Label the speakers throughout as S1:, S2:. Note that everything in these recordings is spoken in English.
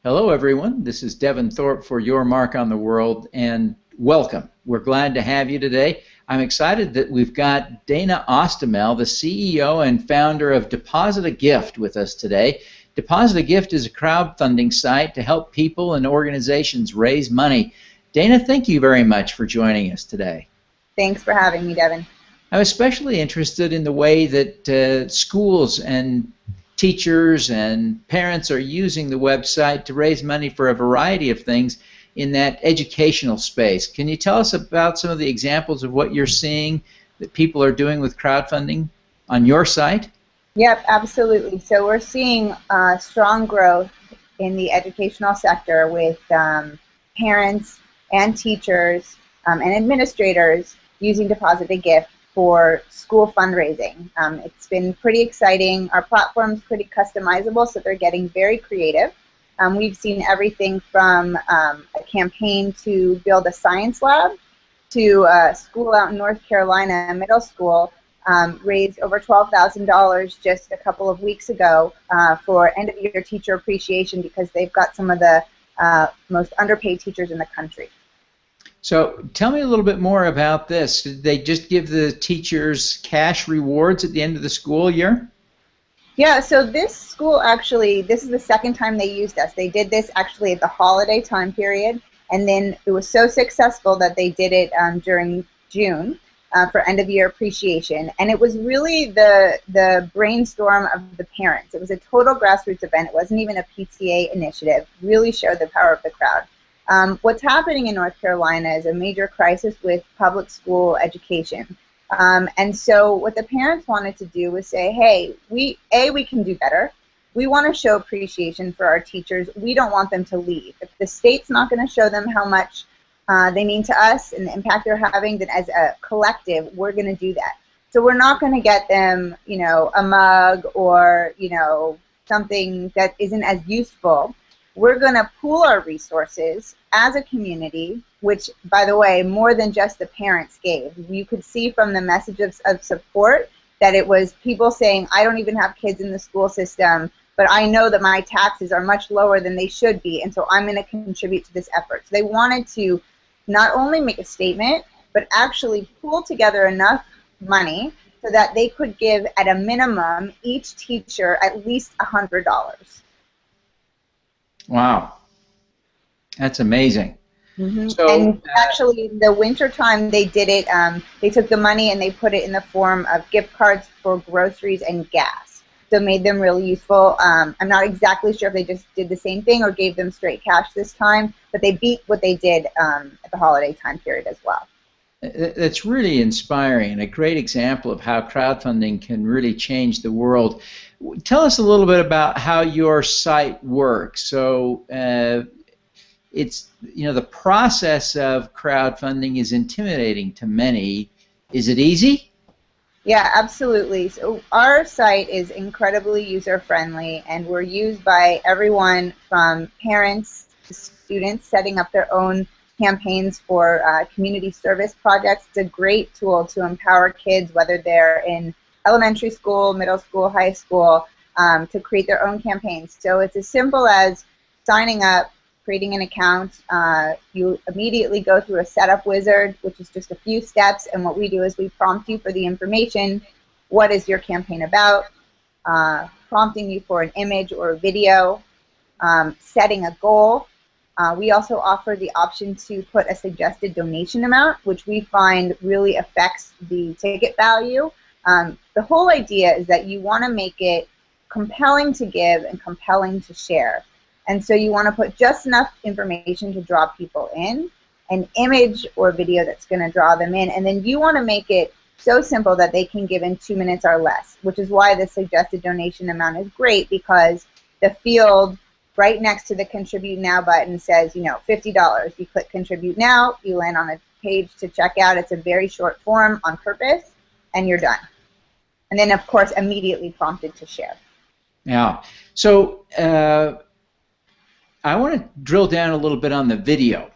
S1: Hello, everyone. This is Devin Thorpe for Your Mark on the World, and welcome. We're glad to have you today. I'm excited that we've got Dana Ostomel, the CEO and founder of Deposit a Gift, with us today. Deposit a Gift is a crowdfunding site to help people and organizations raise money. Dana, thank you very much for joining us today.
S2: Thanks for having me, Devin.
S1: I'm especially interested in the way that schools and teachers and parents are using the website to raise money for a variety of things in that educational space. Can you tell us about some of the examples of what you're seeing that people are doing with crowdfunding on your site?
S2: Yep, absolutely. So we're seeing strong growth in the educational sector with parents and teachers and administrators using Deposit a Gift for school fundraising. It's been pretty exciting. Our platform's pretty customizable, so they're getting very creative. We've seen everything from a campaign to build a science lab to a school out in North Carolina, a middle school, raised over $12,000 just a couple of weeks ago for end-of-year teacher appreciation because they've got some of the most underpaid teachers in the country.
S1: So tell me a little bit more about this. Did they just give the teachers cash rewards at the end of the school year?
S2: Yeah, so this school actually, this is the second time they used us. They did this actually at the holiday time period, and then it was so successful that they did it during June for end-of-year appreciation. And it was really the brainstorm of the parents. It was a total grassroots event. It wasn't even a PTA initiative. Really showed the power of the crowd. What's happening in North Carolina is a major crisis with public school education. And so what the parents wanted to do was say, hey, we can do better. We want to show appreciation for our teachers. We don't want them to leave. If the state's not going to show them how much they mean to us and the impact they're having, then as a collective, we're going to do that. So we're not going to get them, you know, a mug or, you know, something that isn't as useful. We're going to pool our resources as a community, which, by the way, more than just the parents gave. You could see from the messages of support that it was people saying, I don't even have kids in the school system, but I know that my taxes are much lower than they should be, and so I'm going to contribute to this effort. So they wanted to not only make a statement, but actually pool together enough money so that they could give, at a minimum, each teacher at least $100.
S1: Wow, that's amazing.
S2: Mm-hmm. So, and actually, the winter time they did it. They took the money and they put it in the form of gift cards for groceries and gas. So it made them really useful. I'm not exactly sure if they just did the same thing or gave them straight cash this time, but they beat what they did at the holiday time period as well.
S1: That's really inspiring and a great example of how crowdfunding can really change the world. Tell us a little bit about how your site works. So it's, you know, the process of crowdfunding is intimidating to many. Is it easy?
S2: Yeah, absolutely. So our site is incredibly user-friendly, and we're used by everyone from parents to students setting up their own campaigns for community service projects. It's a great tool to empower kids, whether they're in elementary school, middle school, high school, to create their own campaigns. So it's as simple as signing up, creating an account. You immediately go through a setup wizard, which is just a few steps, and what we do is we prompt you for the information. What is your campaign about? Prompting you for an image or a video, setting a goal. We also offer the option to put a suggested donation amount, which we find really affects the ticket value. The whole idea is that you want to make it compelling to give and compelling to share. And so you want to put just enough information to draw people in, an image or video that's going to draw them in, and then you want to make it so simple that they can give in 2 minutes or less, which is why the suggested donation amount is great, because the field right next to the Contribute Now button says, you know, $50. You click Contribute Now, you land on a page to check out. It's a very short form on purpose, and you're done. And then, of course, immediately prompted to share.
S1: Yeah. So I want to drill down a little bit on the video.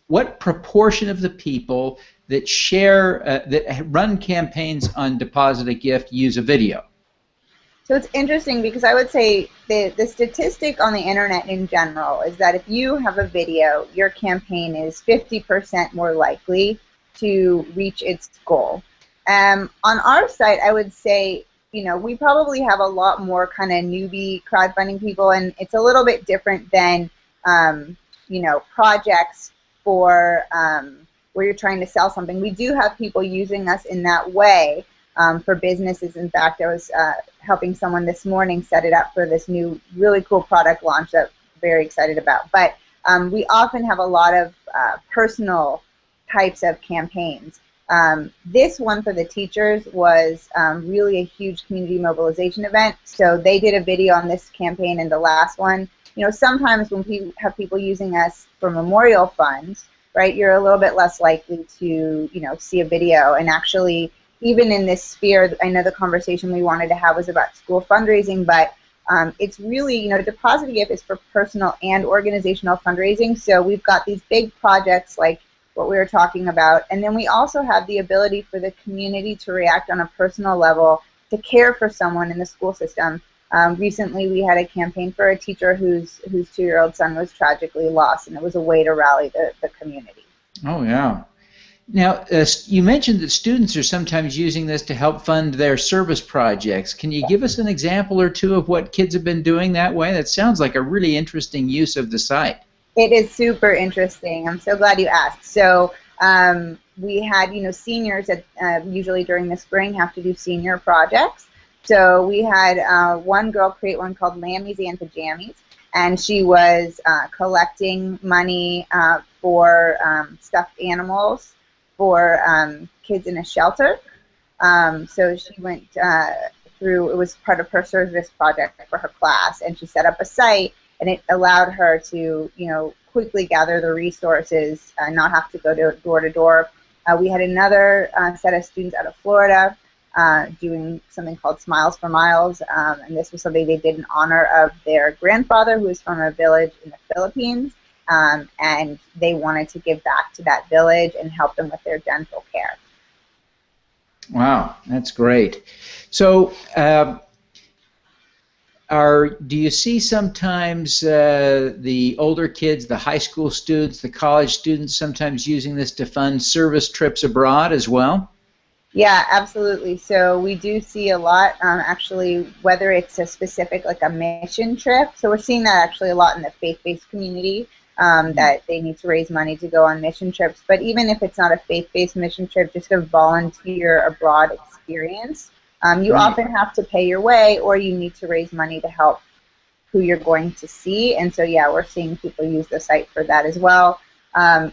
S1: What proportion of the people that share that run campaigns on Deposit a Gift use a video?
S2: So it's interesting because I would say the statistic on the internet in general is that if you have a video, your campaign is 50% more likely to reach its goal. On our site, I would say, we probably have a lot more kind of newbie crowdfunding people, and it's a little bit different than, projects for where you're trying to sell something. We do have people using us in that way. For businesses. In fact, I was helping someone this morning set it up for this new really cool product launch that I'm very excited about. But we often have a lot of personal types of campaigns. This one for the teachers was really a huge community mobilization event. So they did a video on this campaign and the last one. Sometimes when we have people using us for memorial funds, right, you're a little bit less likely to, see a video. And actually, even in this sphere, I know the conversation we wanted to have was about school fundraising, but it's really, Deposit a Gift is for personal and organizational fundraising. So we've got these big projects like what we were talking about, and then we also have the ability for the community to react on a personal level to care for someone in the school system. Recently, we had a campaign for a teacher whose 2-year-old son was tragically lost, and it was a way to rally the community.
S1: Oh, yeah. Now, you mentioned that students are sometimes using this to help fund their service projects. Can you give us an example or two of what kids have been doing that way? That sounds like a really interesting use of the site.
S2: It is super interesting. I'm so glad you asked. So we had, seniors that usually during the spring have to do senior projects. So we had one girl create one called Lammies and Pajamies, and she was collecting money for stuffed animals for kids in a shelter. So she went through, it was part of her service project for her class, and she set up a site, and it allowed her to, quickly gather the resources, not have to go door to door. We had another set of students out of Florida doing something called Smiles for Miles, and this was something they did in honor of their grandfather, who was from a village in the Philippines. And they wanted to give back to that village and help them with their dental care.
S1: Wow, that's great. So, do you see sometimes the older kids, the high school students, the college students, sometimes using this to fund service trips abroad as well?
S2: Yeah, absolutely. So we do see a lot, actually, whether it's a specific, like a mission trip. So we're seeing that actually a lot in the faith-based community. That they need to raise money to go on mission trips. But even if it's not a faith-based mission trip, just a volunteer abroad experience, you often have to pay your way, or you need to raise money to help who you're going to see. And so, yeah, we're seeing people use the site for that as well.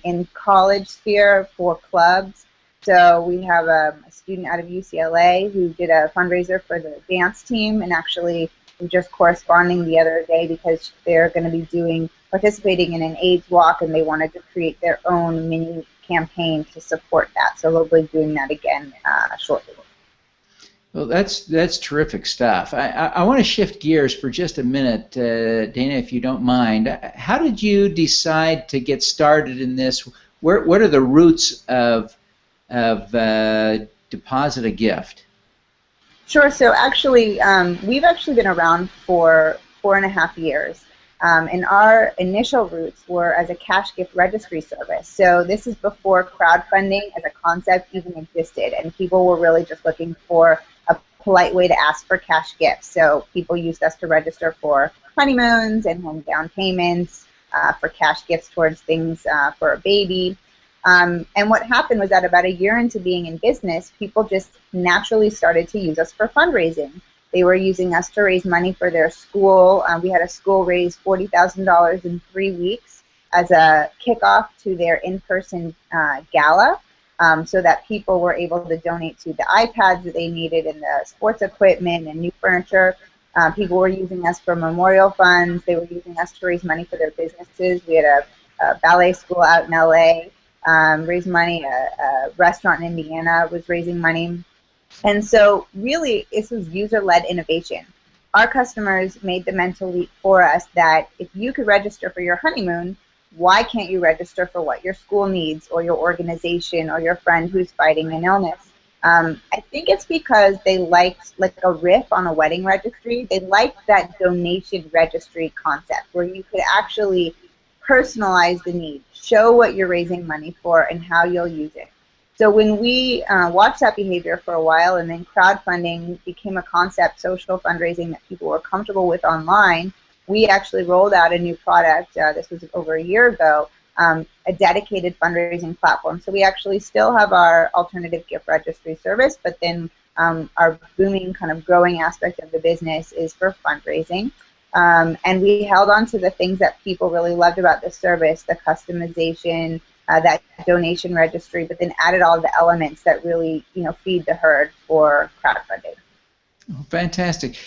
S2: In college sphere, for clubs, so we have a student out of UCLA who did a fundraiser for the dance team, and actually we're just corresponding the other day because they're going to be participating in an AIDS walk, and they wanted to create their own mini campaign to support that. So they'll be doing that again shortly.
S1: Well, that's terrific stuff. I want to shift gears for just a minute, Dana, if you don't mind. How did you decide to get started in this? What are the roots of Deposit a Gift?
S2: Sure. So actually, we've actually been around for 4.5 years. And our initial roots were as a cash gift registry service. So this is before crowdfunding as a concept even existed, and people were really just looking for a polite way to ask for cash gifts. So people used us to register for honeymoons and home down payments, for cash gifts towards things for a baby. And what happened was that about a year into being in business, people just naturally started to use us for fundraising. They were using us to raise money for their school. We had a school raise $40,000 in 3 weeks as a kickoff to their in-person gala, so that people were able to donate to the iPads that they needed and the sports equipment and new furniture. People were using us for memorial funds. They were using us to raise money for their businesses. We had a ballet school out in LA raise money. A restaurant in Indiana was raising money. And so really, this was user-led innovation. Our customers made the mental leap for us that if you could register for your honeymoon, why can't you register for what your school needs or your organization or your friend who's fighting an illness? I think it's because they liked like a riff on a wedding registry. They liked that donation registry concept where you could actually personalize the need, show what you're raising money for, and how you'll use it. So when we watched that behavior for a while, and then crowdfunding became a concept, social fundraising that people were comfortable with online, we actually rolled out a new product, this was over a year ago, a dedicated fundraising platform. So we actually still have our alternative gift registry service, but then our booming kind of growing aspect of the business is for fundraising. And we held on to the things that people really loved about the service, the customization, that donation registry, but then added all the elements that really, feed the herd for crowdfunding.
S1: Oh, fantastic.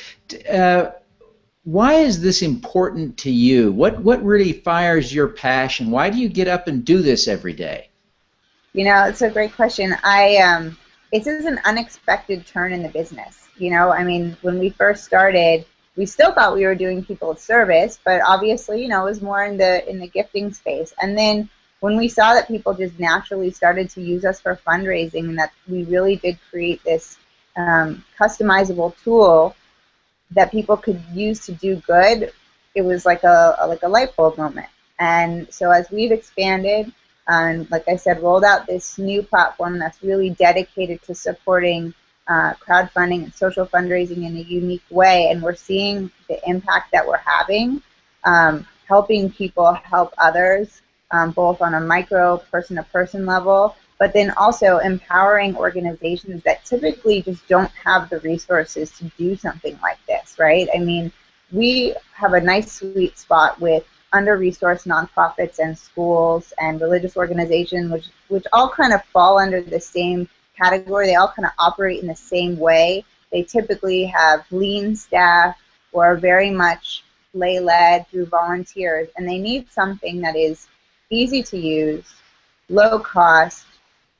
S1: Why is this important to you? What really fires your passion? Why do you get up and do this every day?
S2: It's a great question. It's just an unexpected turn in the business. I mean, when we first started, we still thought we were doing people a service, but obviously, it was more in the gifting space. And then when we saw that people just naturally started to use us for fundraising, and that we really did create this customizable tool that people could use to do good, it was like a light bulb moment. And so as we've expanded, and like I said, rolled out this new platform that's really dedicated to supporting crowdfunding and social fundraising in a unique way, and we're seeing the impact that we're having, helping people help others, both on a micro, person-to-person level, but then also empowering organizations that typically just don't have the resources to do something like this, right? I mean, we have a nice sweet spot with under-resourced nonprofits and schools and religious organizations, which all kind of fall under the same category. They all kind of operate in the same way. They typically have lean staff or are very much lay-led through volunteers, and they need something that is easy to use, low cost,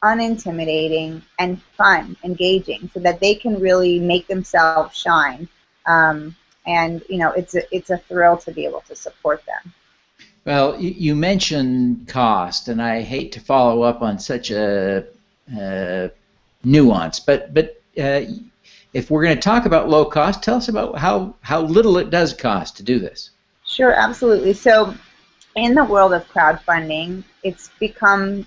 S2: unintimidating, and fun, engaging, so that they can really make themselves shine. And it's a thrill to be able to support them.
S1: Well, you mentioned cost, and I hate to follow up on such a nuance, but if we're going to talk about low cost, tell us about how little it does cost to do this.
S2: Sure, absolutely. So in the world of crowdfunding, it's become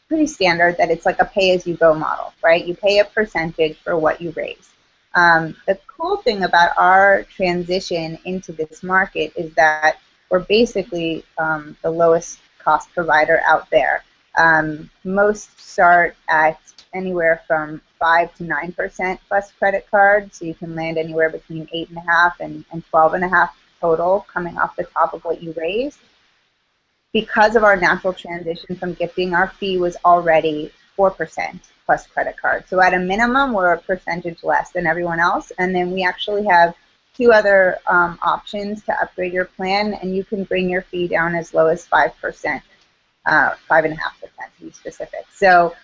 S2: pretty standard that it's like a pay-as-you-go model, right? You pay a percentage for what you raise. The cool thing about our transition into this market is that we're basically the lowest cost provider out there. Most start at anywhere from 5 to 9% plus credit card, so you can land anywhere between 8.5 and 12.5 total coming off the top of what you raised. Because of our natural transition from gifting, our fee was already 4% plus credit card. So at a minimum, we're a percentage less than everyone else, and then we actually have 2 other options to upgrade your plan, and you can bring your fee down as low as 5%, 5.5% to be specific. So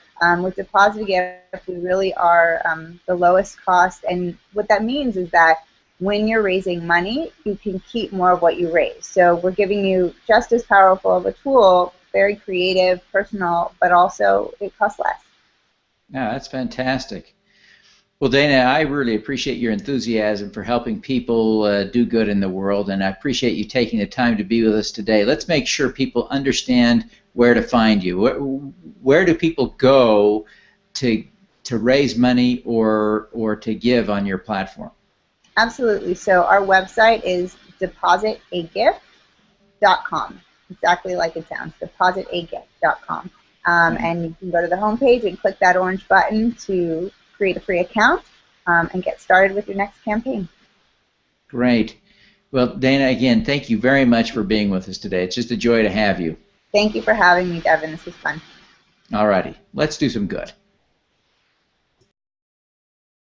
S2: with Deposit Gift, we really are the lowest cost, and what that means is that when you're raising money, you can keep more of what you raise. So we're giving you just as powerful of a tool, very creative, personal, but also it costs less.
S1: Yeah, that's fantastic. Well, Dana, I really appreciate your enthusiasm for helping people do good in the world, and I appreciate you taking the time to be with us today. Let's make sure people understand where to find you. Where do people go to raise money or to give on your platform?
S2: Absolutely. So our website is depositagift.com, exactly like it sounds, depositagift.com. And you can go to the homepage and click that orange button to create a free account and get started with your next campaign.
S1: Great. Well, Dana, again, thank you very much for being with us today. It's just a joy to have you.
S2: Thank you for having me, Devin. This was fun.
S1: All righty. Let's do some good.